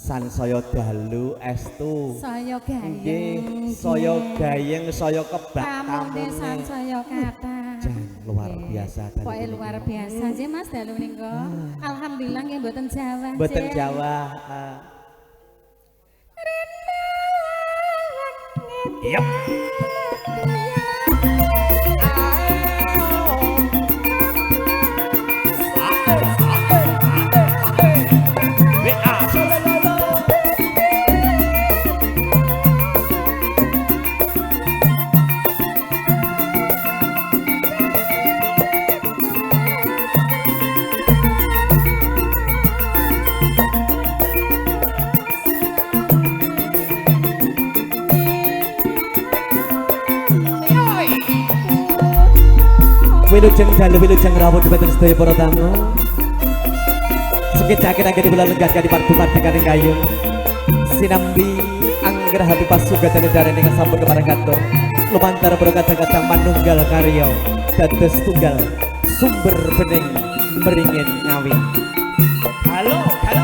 Sansaya dalu estu saya gayeng saya gayeng saya kebak tamune sansaya kathah jan luar biasa pokoke luar biasa nggih Mas dalu nika alhamdulillah nggih mboten Jawa mboten Jawa yep. Wilujeng dalu wilujeng rawuh dhumateng sedaya para tamu. Sekecake anggen kula lenggah kanthi parduman dekaning kayung. Sinambi angger hati pasugatan darane ing sampun kepareng katur. Lumantar para kadang-kadang manunggal karya dados tunggal sumber bening meringin ngawi. Halo, halo.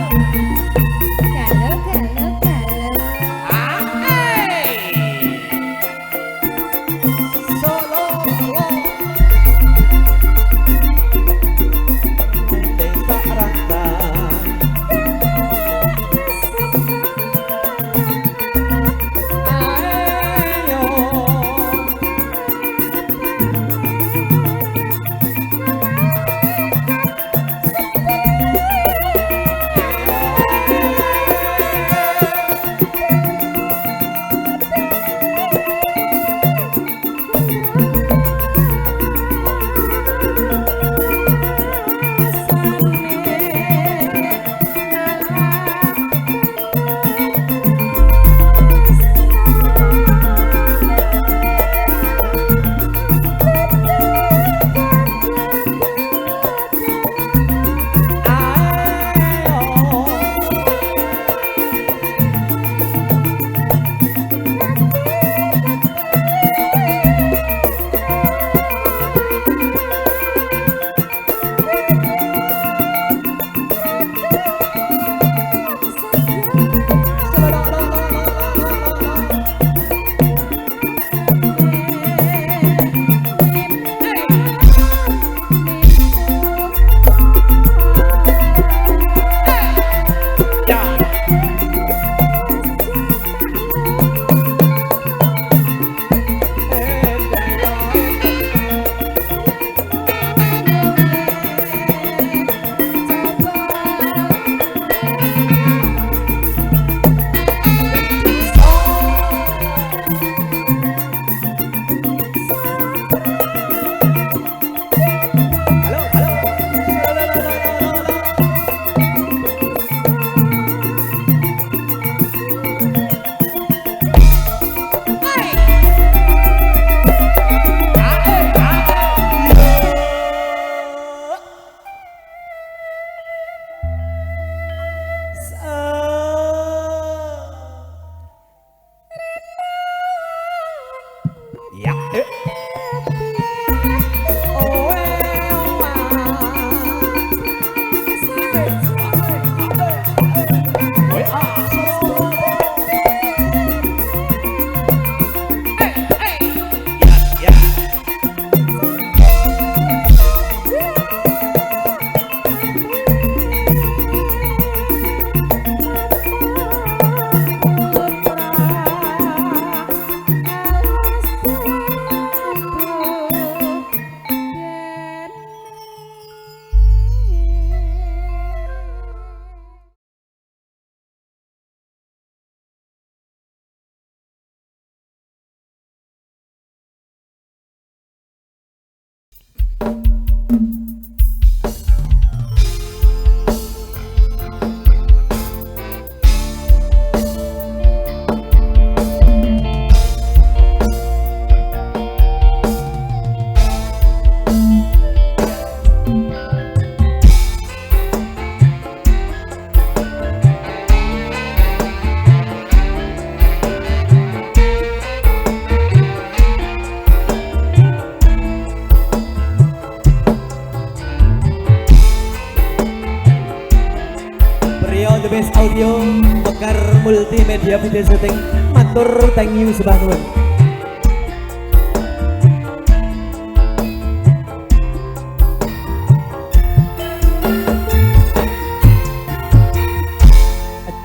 Multimedia Video Syuting matur thank you sembah nuwun.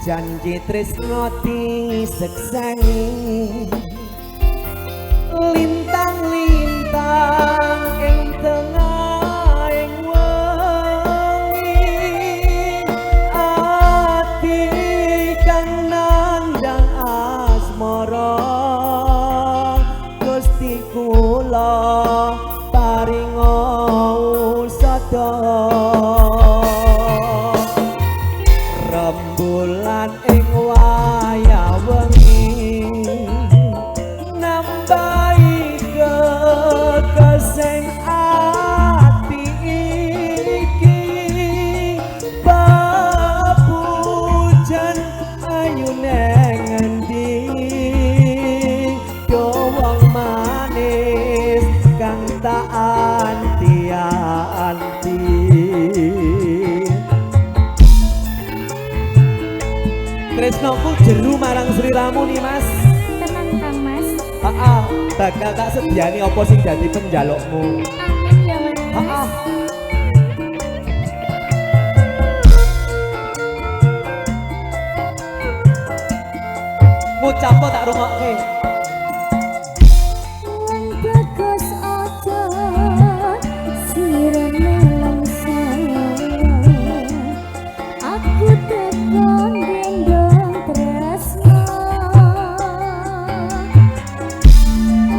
Janji tresno disekseni lintang-lintang ing tengah ing wengi ati kang nandang asmara Gusti kula paringa usada rembulan ing wayah wengi nambahi kekasih ati iki papujan ayu neng endi doang manis kang tak anti-anti. Tresnoku jeru marang sliramu nih mas. Tenang Kang Mas. Bakal tak sediani apa sing dadi penjalukmu. Amin ya Mas. Ngucapo tak rungokke. Wong bagus aja sirene langsa. Aku tekon gendong tresno.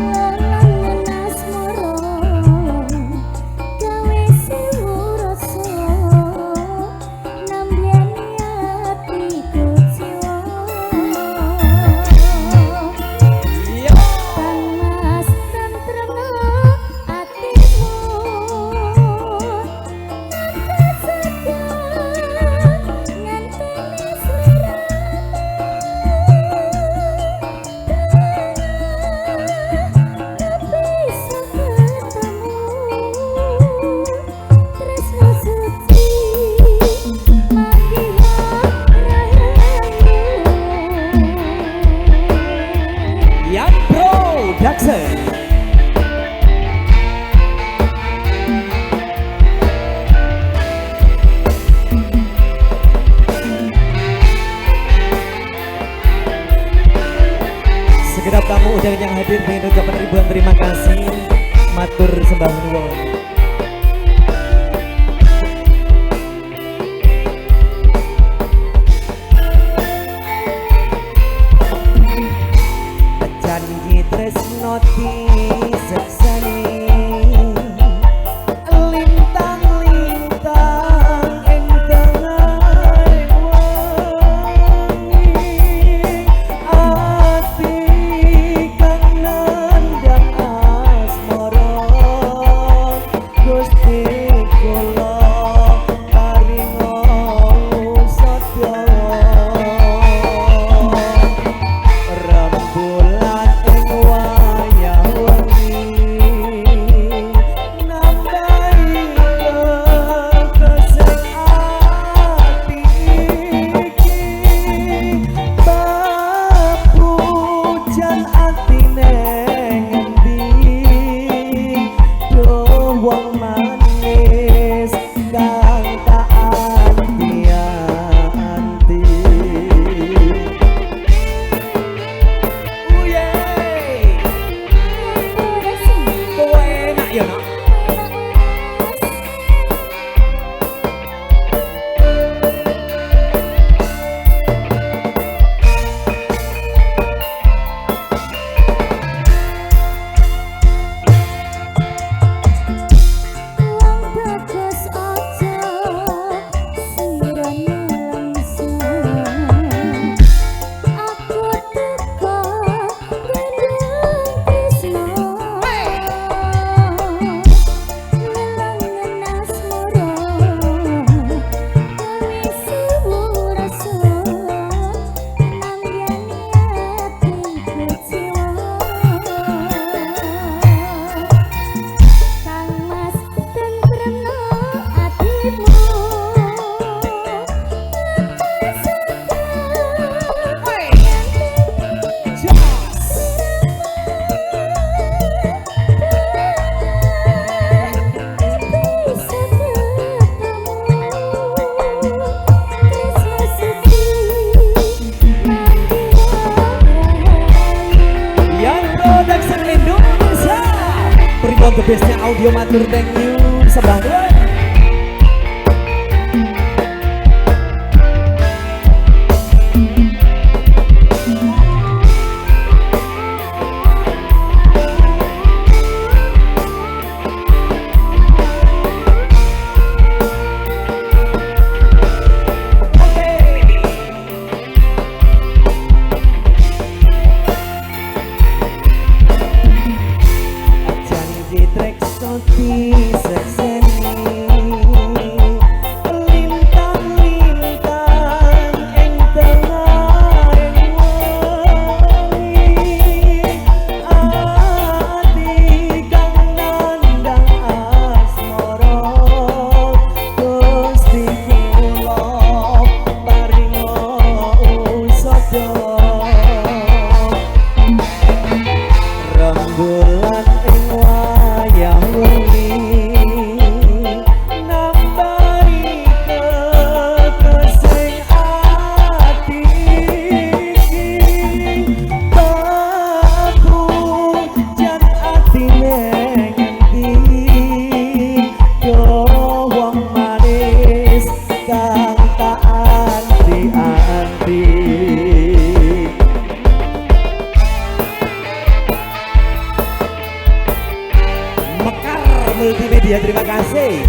Lalangan asmara gawe sewu rasa nambyani atiku jiwa. Iya. Kang Mas tentremno atimu nganti sedang nganteni Ya Production. Segenap tamu undangan yang hadir dengan ucapan ribuan terima kasih. Matur sembah nuwun. Janji tresno disekseni lintang-lintang ing tengah wengi ati kang nandang asmara Gusti kula paringa usada rembulan ing wayah wengi the bestnya audio matur thank you sembah Multimedia, terima kasih.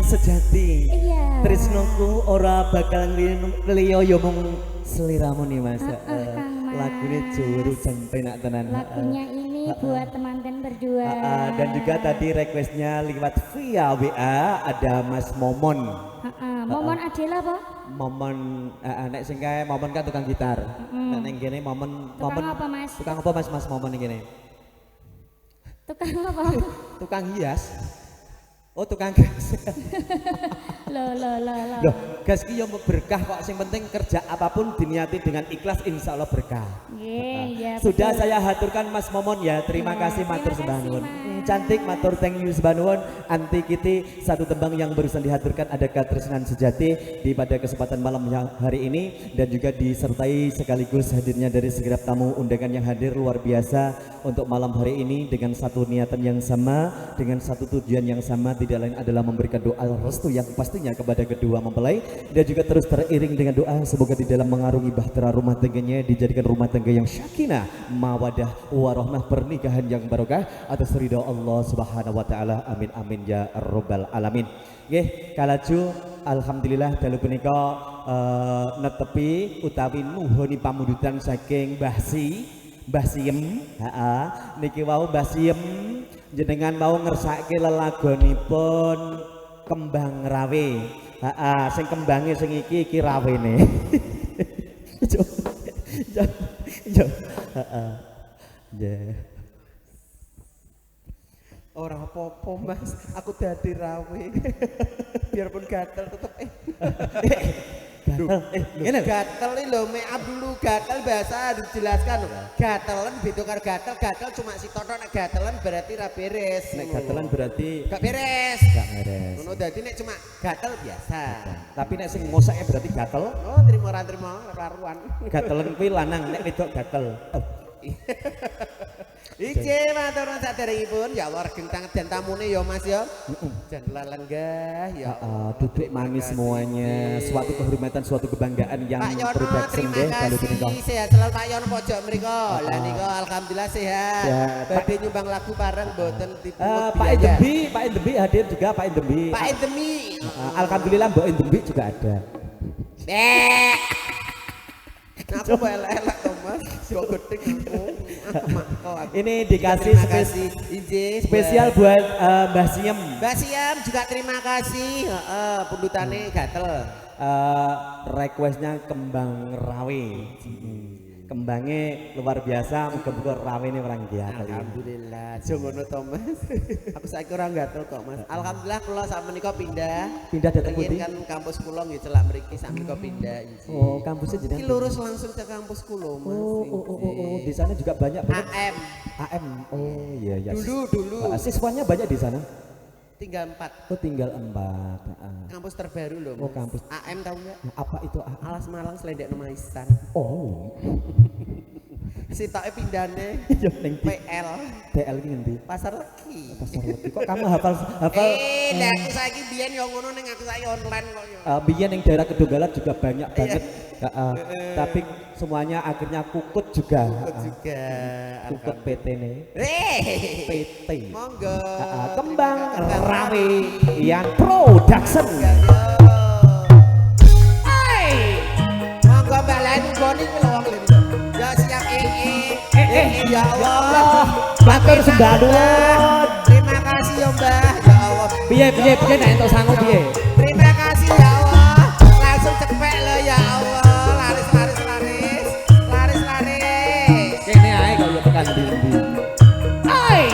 Sejati, tresnoku ora bakal ngeliyo yo mung seliramu nih mas. Lagunya juru dan penak tenan. Lagunya ini buat teman-teman berdua. Dan juga tadi requestnya lewat via WA ada Mas Momon. Momon Adela apa? Momon, nek sing kae Momon kan tukang gitar. Nek ning kene Momon. Tukang apa mas? Tukang apa mas Momon ning kene? Tukang apa? Tukang hias. Oh tukang gas. Loh, gas ki yo berkah kok, sing penting kerja apapun diniati dengan ikhlas insya Allah berkah. Iya, sudah betul. saya haturkan Mas Momon ya. Terima kasih matur sembah nuwun. Cantik matur thank you sembah nuwun. Anti kiti satu tembang yang barusan dihaturkan ada Katresnan Sejati di pada kesempatan malam hari ini dan juga disertai sekaligus hadirnya dari segenap tamu undangan yang hadir luar biasa untuk malam hari ini dengan satu niatan yang sama, dengan satu tujuan yang sama, tidak lain adalah memberikan doa restu yang pastinya kepada kedua mempelai dan juga terus teriring dengan doa semoga di dalam mengarungi bahtera rumah tangganya dijadikan rumah tangga yang syakinah, mawadah, warahmah, pernikahan yang barokah atas ridho Allah Subhanahu wa taala. Amin amin ya rabbal alamin. Nggih, kalaju alhamdulillah dalu punika netepi utawi nuhuni pamundutan saking Mbah Siem, niki wau Mbah Siem jenengan mau ngersake lelagonipun Kembang Rawe. Sing kembange sing iki rawene. Yo. Ora apa-apa Mas, aku dadi rawe. Biarpun gatel tetep Gatel. Ngene lho. Gatel iki lho mek dulu gatel bahasa dijelaskan lho. Gatelan beda karo gatel cuma si totok nek gatelan berarti ra beres. Nek gatelan berarti gak beres. gak beres. Ngono dadi nek cuma gatel biasa. Tapi nek sing ngosake berarti gatel. Oh, trimo ora karuan. Gatelen kuwi lanang, nek wedok gatel. Ije matur nuwun saderengipun ya Allah regeng tangan dan tamune ya Mas ya. Jan lenggah ya. Duduk manis semuanya. Suatu kehormatan, suatu kebanggaan yang Pak Yono production terima deh kalau punika. kasih sehat selalu Pak Yono pojok mriko. Lah nika alhamdulillah sehat. Sehat. Badhe nyumbang lagu bareng mboten dipungut Pak Endembi, Pak Endembi hadir juga Pak Endembi. Pak Endemi. Alhamdulillah Mbak Endembi juga ada. Aku mau elek-elek Thomas, kok gedeng aku. Ini dikasih Terima kasih spesial buat Mbah Siem. Mbak Siam juga terima kasih. Heeh, pundutane gatel. Requestnya kembang rawe. Kembangnya luar biasa, muga-muga rawe ini orang gatel. Alhamdulillah. Jongono Thomas. Aku saiki ora gatel kok Mas. Alhamdulillah kula sak menika pindah. Pindah dateng Riyen pundi? kan kampus kula nggih celak mriki sak menika pindah. Oh, kampusnya Iki jenengan. lurus langsung ke kampus kula Mas. Oh. Di sana juga banyak banget. AM. AM. Oh iya ya. Dulu. Siswanya banyak di sana. Tinggal 4. Oh tinggal 4. Kampus terbaru loh. Oh, Mas. kampus. AM tahu enggak? Apa itu? Alas Malang Selendek Nomaisan. Oh. Sitoke pindahne Ya ning PL PL ki ngendi? Pasar Legi. Pasar Legi. Kok kamu hafal Lah aku saiki biyen yo ngono ning aku saiki online kok yo. biyen yang daerah Kedunggalan juga banyak banget. Tapi semuanya akhirnya kukut juga. Juga. Kukut PT nih. PT. Monggo. Kembang rawe yang production. Monggo Mbak Lan goni kuwi lho wong lho. Ya siap ya Allah. Matur sembah nuwun. Terima kasih ya Mbah. Ya Allah. Piye nek entuk sangu piye? Terima kasih ya Allah. Langsung cepek lo ya Allah. Laris. Kene ae kok ya tekan ndi-ndi. Hai.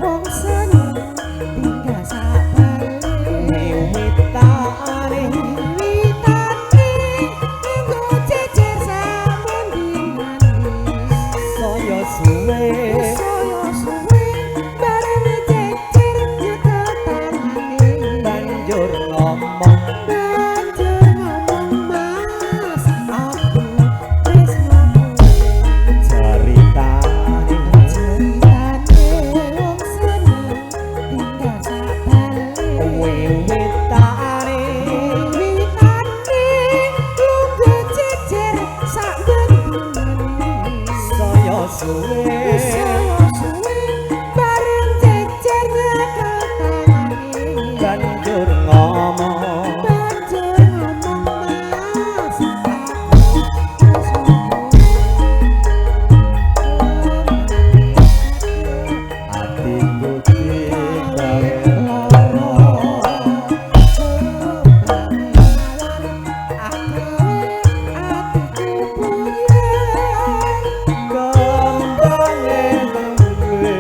Wong seneng tinggal sabale. Wiwitane Witane nggo jejer sampun dinani. saya suwe. Saya suwe bareng jejer yo tetangane. Banjur ngomong Banjur ngomong Mas, aku wis ngomong. ceritane Ceritane wong seneng tinggal sabale. wiwitane Witane lungguh jejer sak bendunane. saya suwe. Saya suwe bareng jejer nyekel tangane. Banjur ngomong Banjur ngomong Mas, aku wis hatiku digawe lara. Kembange nembe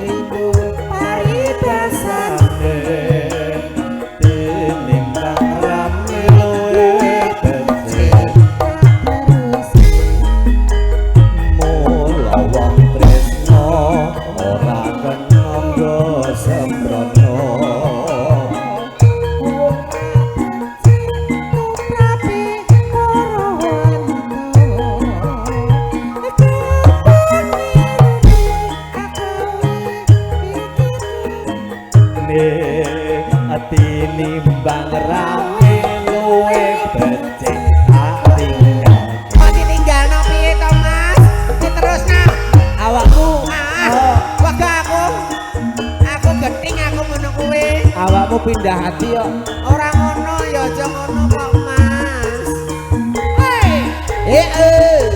iku Paribasane tinimbang rame luwe becik. Mula wong tresno ora kena nggo sembrono. Ati nimbang rame luwe becik tak tinggal. Kok ditinggalno piye to Mas? Diterusno. Awakmu Wega aku geting aku ngono kuwi. awakmu pindah hati yo. Ora ngono ya aja ngono kok Mas. Heeh.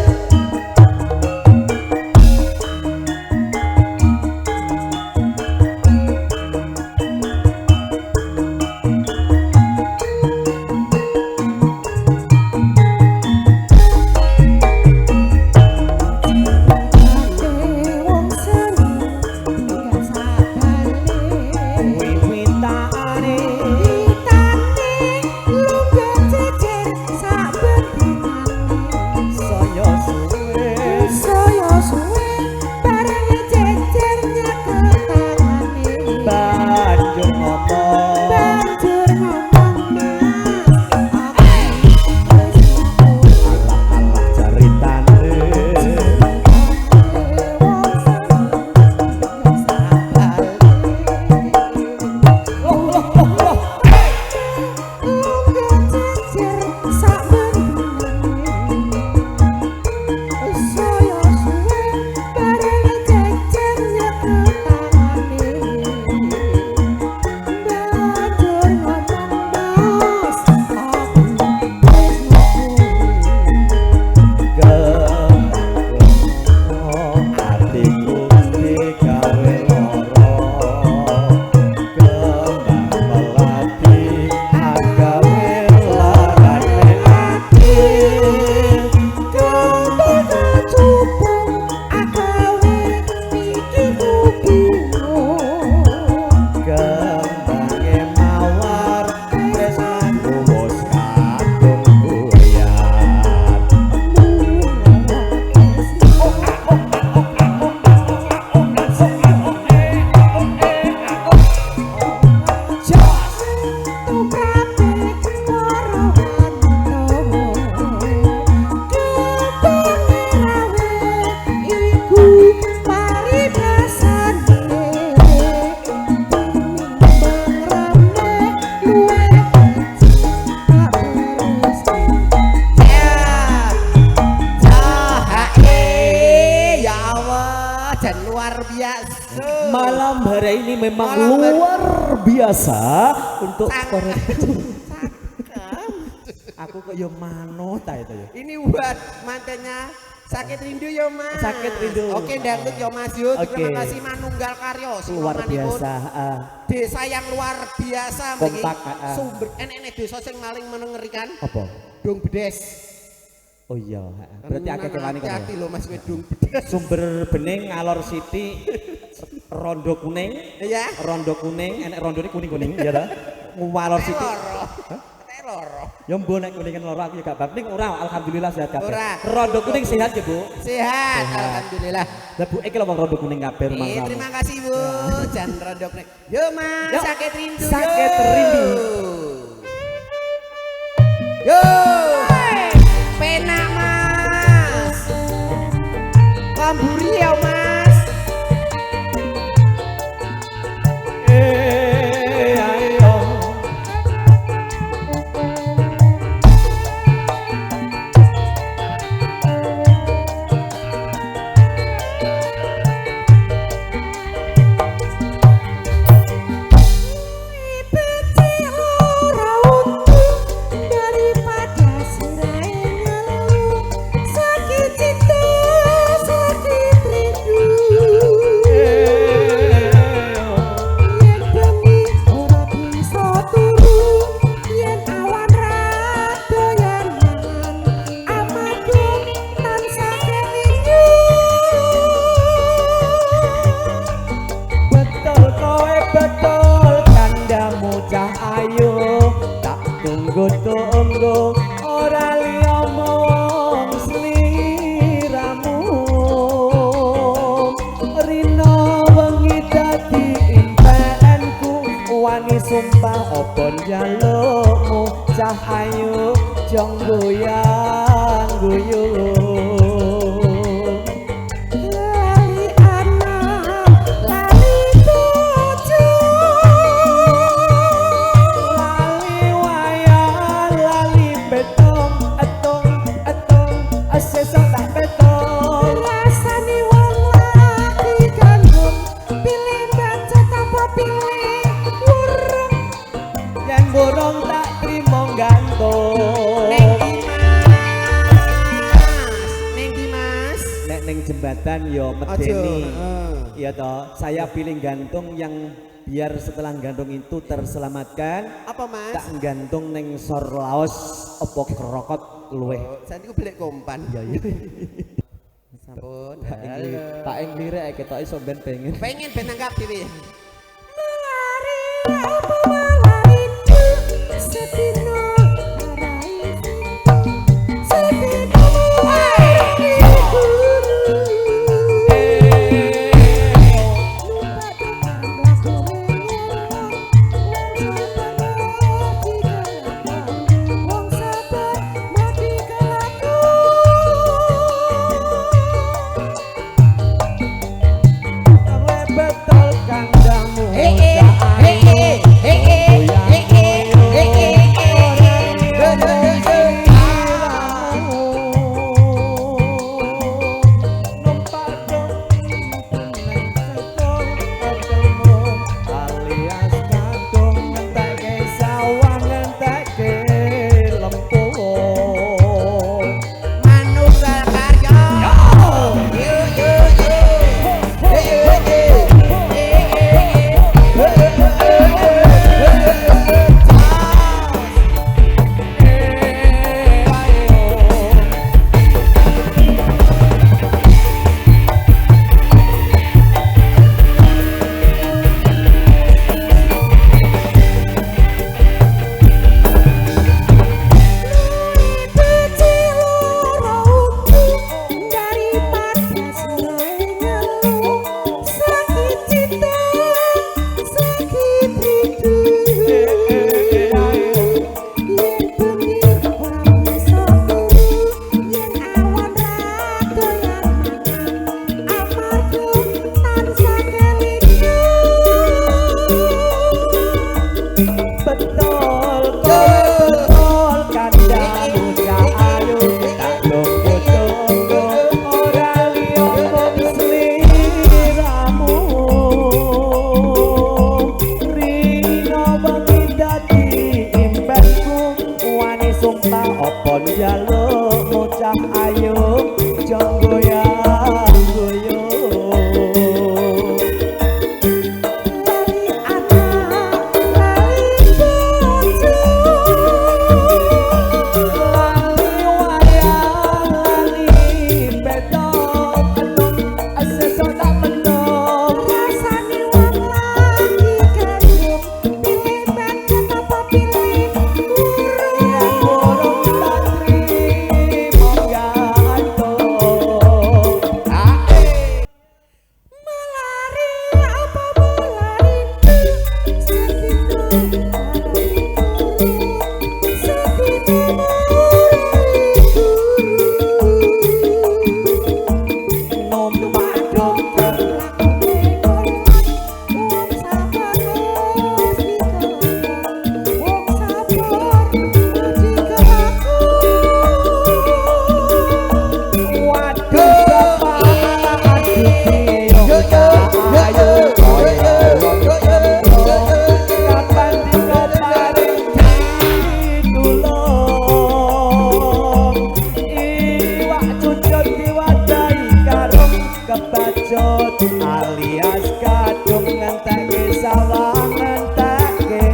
Swastiastu. Malam hari ini memang Malam hari- luar biasa untuk para aku kok yo manut ta itu yo. Ini buat mantannya Sakit Rindu ya Mas. Sakit Rindu. Oke dangdut ya Mas yo. Oke. Terima kasih Manunggal Karyo. Luar Sinomanipun biasa. Desa yang luar biasa mriki. Kompak, Sumber enek desa sing maling mengerikan. Apa? Dong Bedes. Oh iya, berarti akeh kelane kan. Hati-hati lho Mas Dong Bedes. Sumber bening ngalor siti rondo kuning. Iya. Rondo kuning, enek rondone kuning-kuning ya ta. Ngalor siti. Loro. Ya mbok nek kuningan loro aku ya gak penting ora alhamdulillah sehat kabeh. Ora. Rondo kuning sehat ya, Bu. Sehat, alhamdulillah. Lah Bu iki lho wong rondo kuning kabeh rumah kamu. Terima kasih Bu. Jan Rondo kuning. Yo Mas, Yo, Sakit Rindu. Sakit yo. Rindu. Yo. Penak Mas. Lamburi ya Mas. Ayo. Daripada sirai ngeluh, sakit cinta, sakit rindu. Yen bengi ora bisa turu, yen awan ra doyan mangan, amadung tansah kelinyu. Betul kowe betul kandamu cah ayu tak tunggu ora liya mung sliramu rina wengi dadi impenku wani sumpah apa njalukmu cah ayu jong goyang guyung. Lali anak, lali bojo, Lali wayang, lali betong, etong, sesok tak betong. rasane wong lagi gandum, pilih baca tanpa pilih urung. Yang burung tak terima gantung. Neng di Mas. Nek ning jembatan yo medeni. Heeh. Iya toh, saya pilih gantung yang biar setelah gantung itu terselamatkan. Apa Mas? Tak gantung neng sor laos opo kerokot luweh. Santi ku belik kompan. Iya iya. Sampun. Tak ing lirik ketok iso ben pengen. Pengen ben nanggap dhewe. Lari apa walariku, sedina marai sedina marai guru. Lupa dengan lagu menyenang, wong sabar mati kelaku. Kowe betul kandang alias kadung ngenteke sawang ngenteke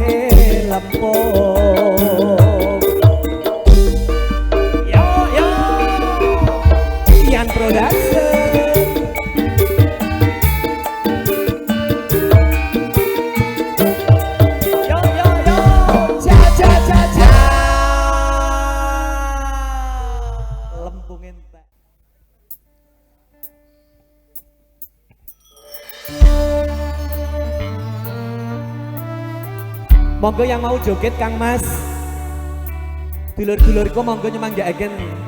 lempung yo Ian Production yo ja lempung entek. Monggo yang mau joget Kang Mas, dulur-dulurku monggo nyemanggaaken.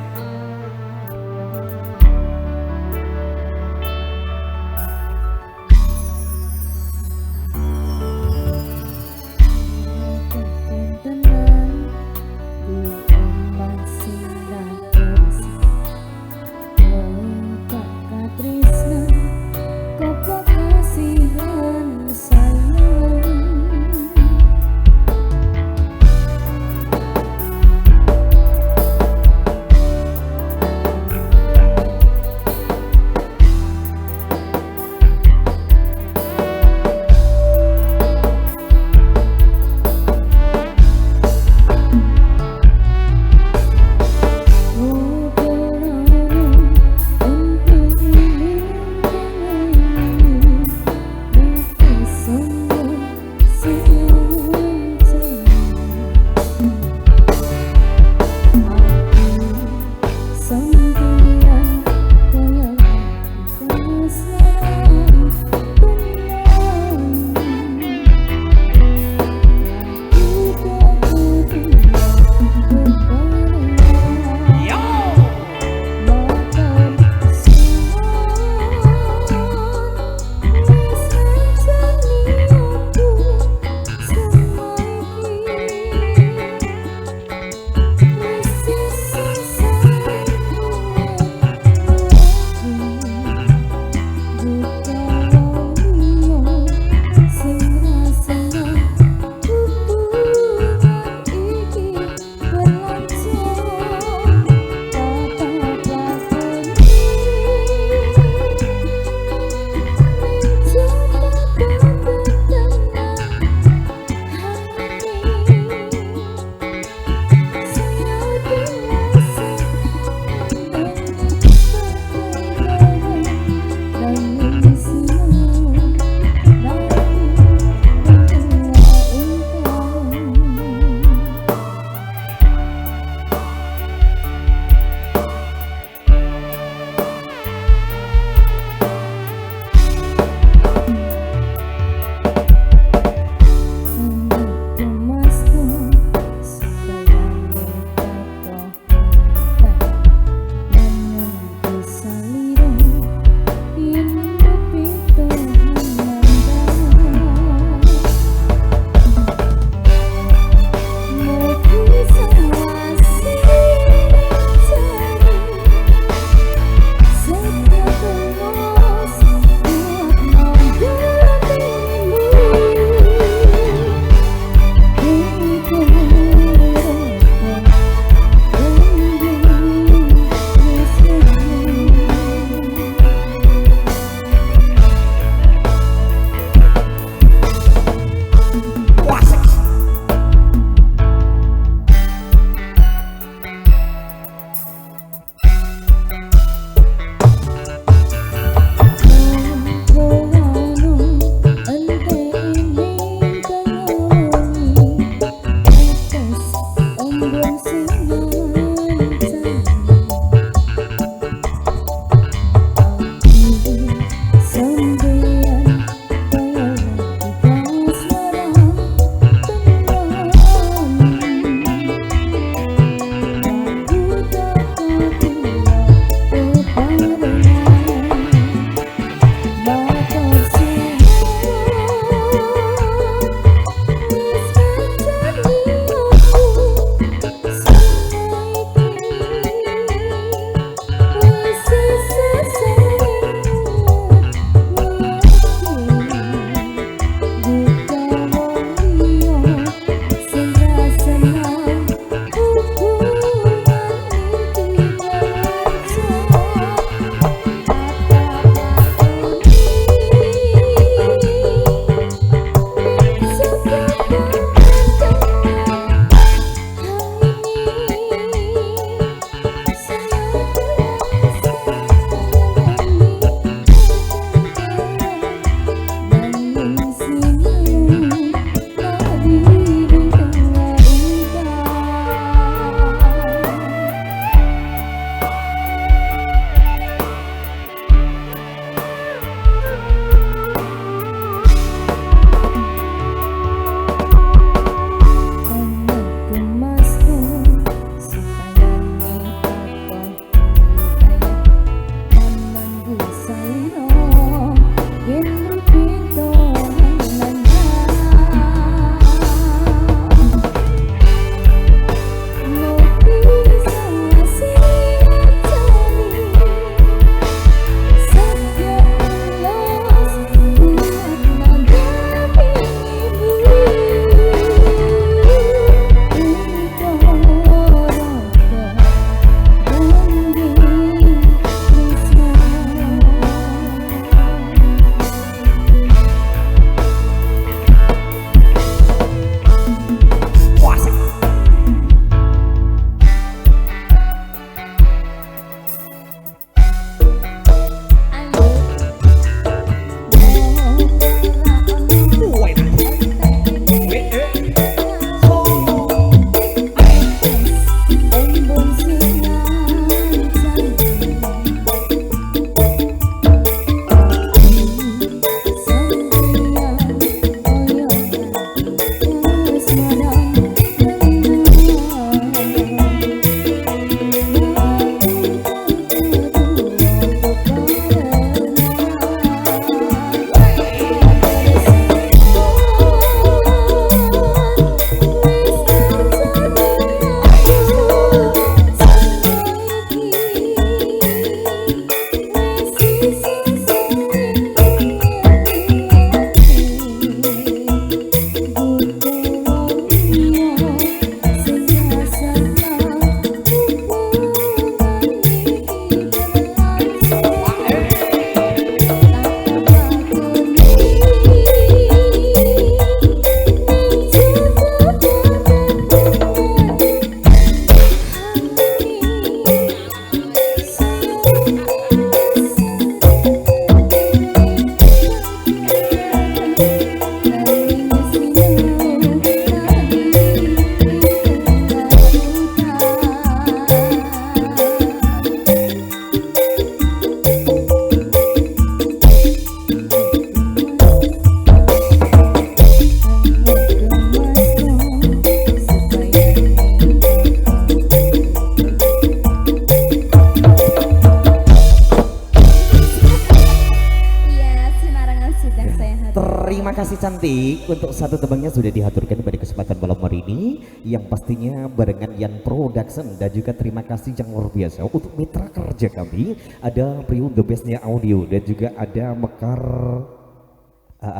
terima kasih cantik untuk satu tebangnya sudah dihaturkan pada kesempatan malam hari ini yang pastinya barengan Yan Production dan juga terima kasih yang luar biasa untuk mitra kerja kami ada Priu The Bestnya Audio dan juga ada Mekar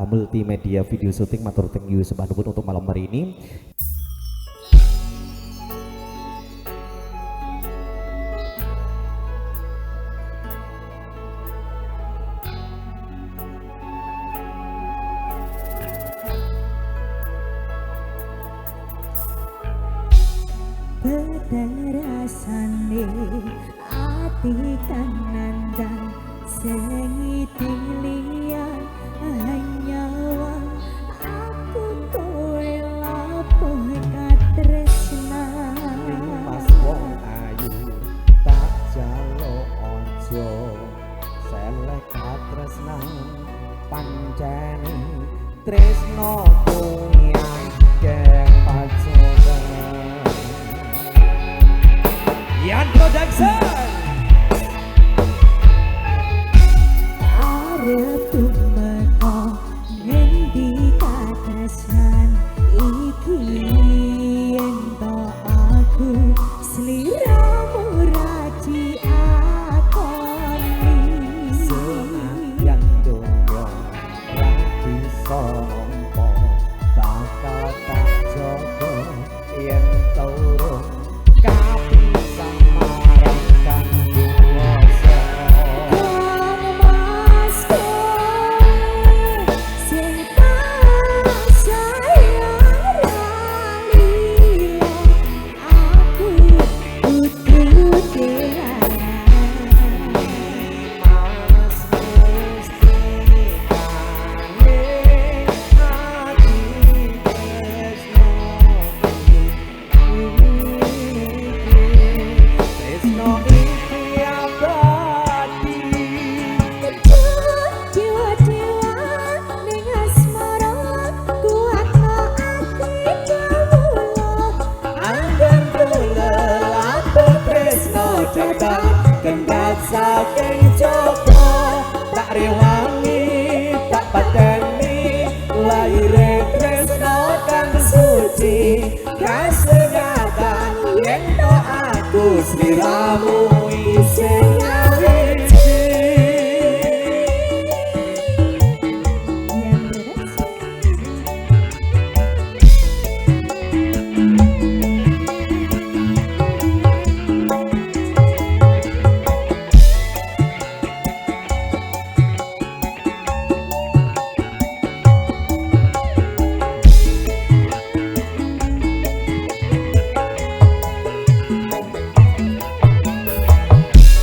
Multimedia Video Shooting matur thank you sembah nuwun untuk malam hari ini. Peterasane ati kang nandang sing liyan hanyawa aku kowe lapo katresnan Mas wong ayu tak jaluk ojo selek katresnan pancene tresno kuwi akeh pacoban Yan Production arep tumeka ngendi katresnan iki ento aku sliramu raji akoni senadyan donya lagi sompo bakal tak jogo yen turun kapisan marang kang kuwasa Mas sing tak sayang rali aku putih-putih Mas mesti ane hati tresno iki abadi Jiwa-jiwa ning asmara kuatno ati kawula Anggan kula lapo tresno datang kendhat saking Joko tak rewangi tak pateni laire tresno kang suci kasengatan yen to aku sliramu isih nyawiji yang beres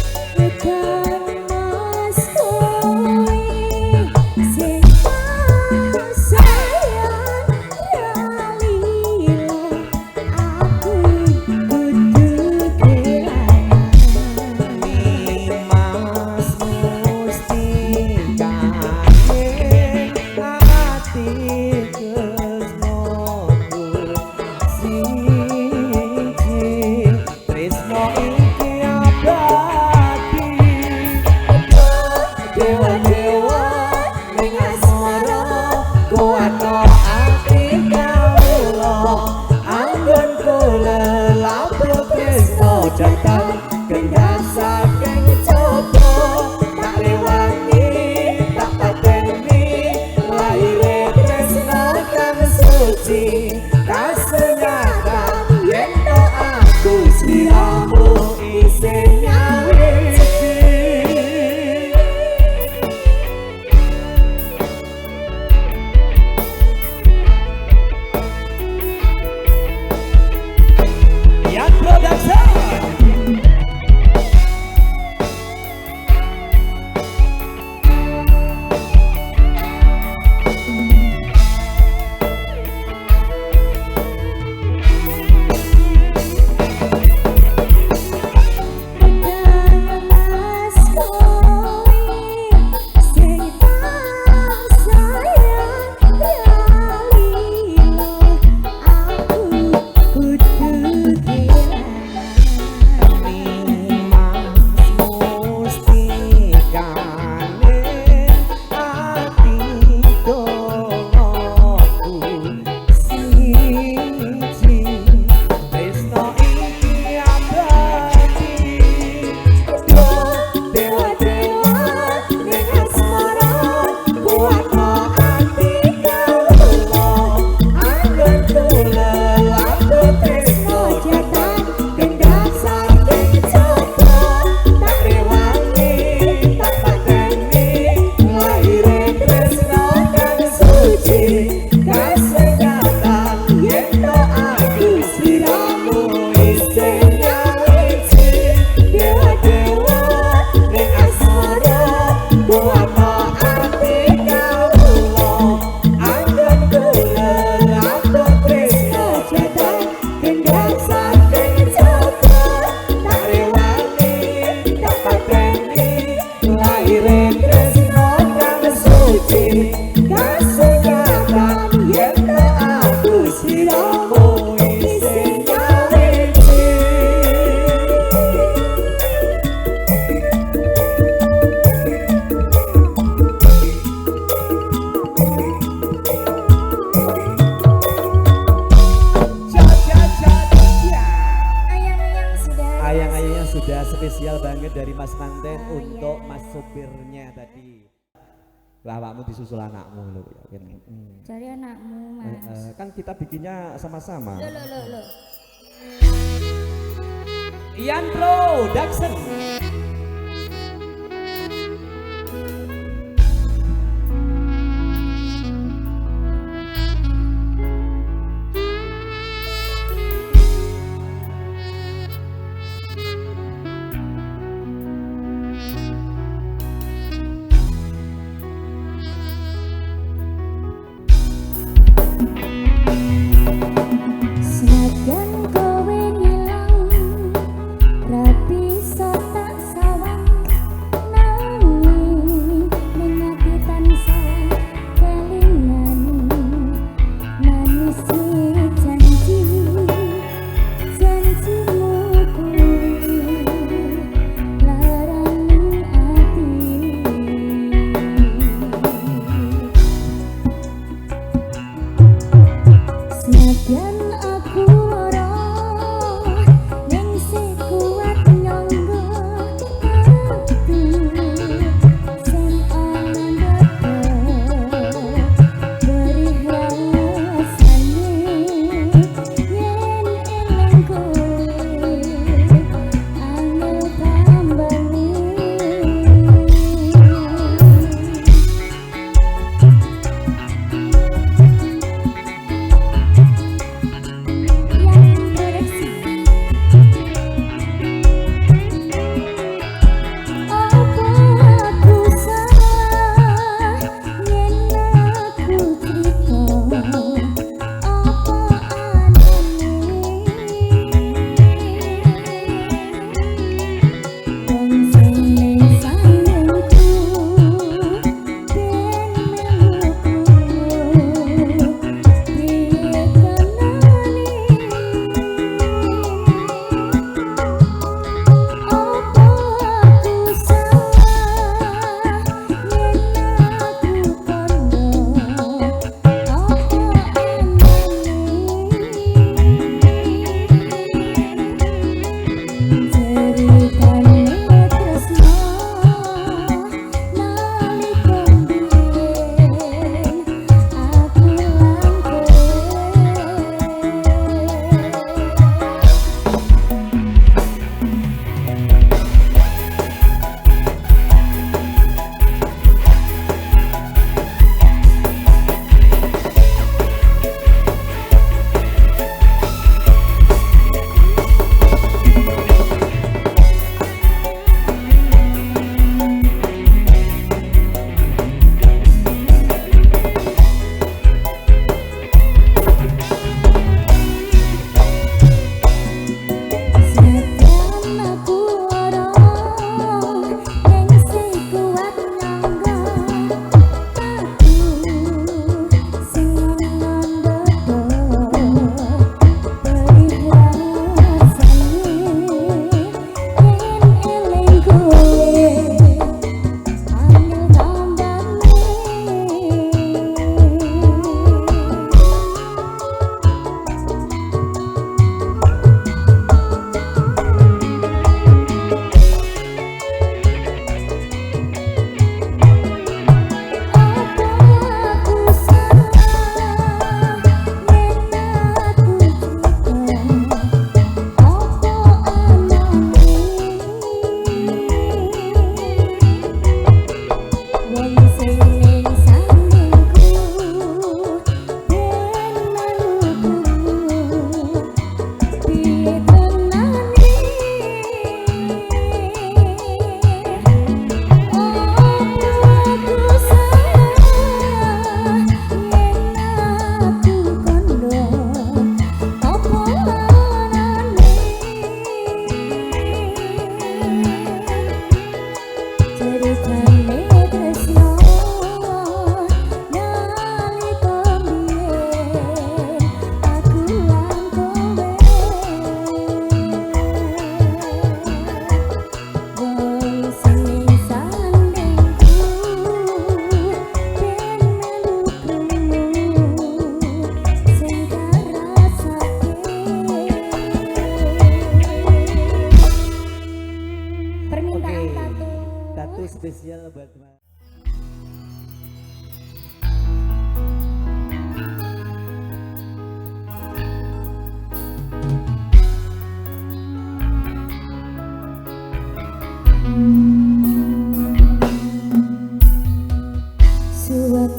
sopirnya tadi. Lah awakmu disusul anakmu lho yakin. Cari anakmu mas. Kan kita bikinnya sama-sama. Lo. Ian Production. Senajan kowe ngilang, ra bisa tak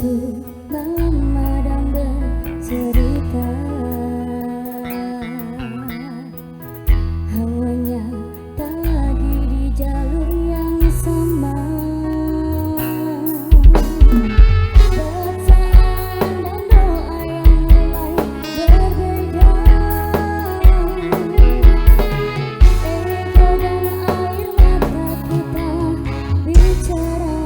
Waktu malam madang bercerita, hawanya tak lagi di jalur yang sama. Bacaan dan doa yang mulai berbeda, ego dan air mata kita bicara.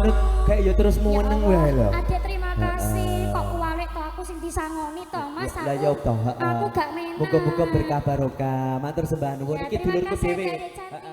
ngono kayak ya terus meneng wae lho. Adek terima kasih kok kuwalik to aku sing disangoni to Mas. Lah ya toh, Aku gak menang. Muga-muga berkah barokah. Matur sembah nuwun iki Terima dulurku kasih, dhewe. Adek cantik.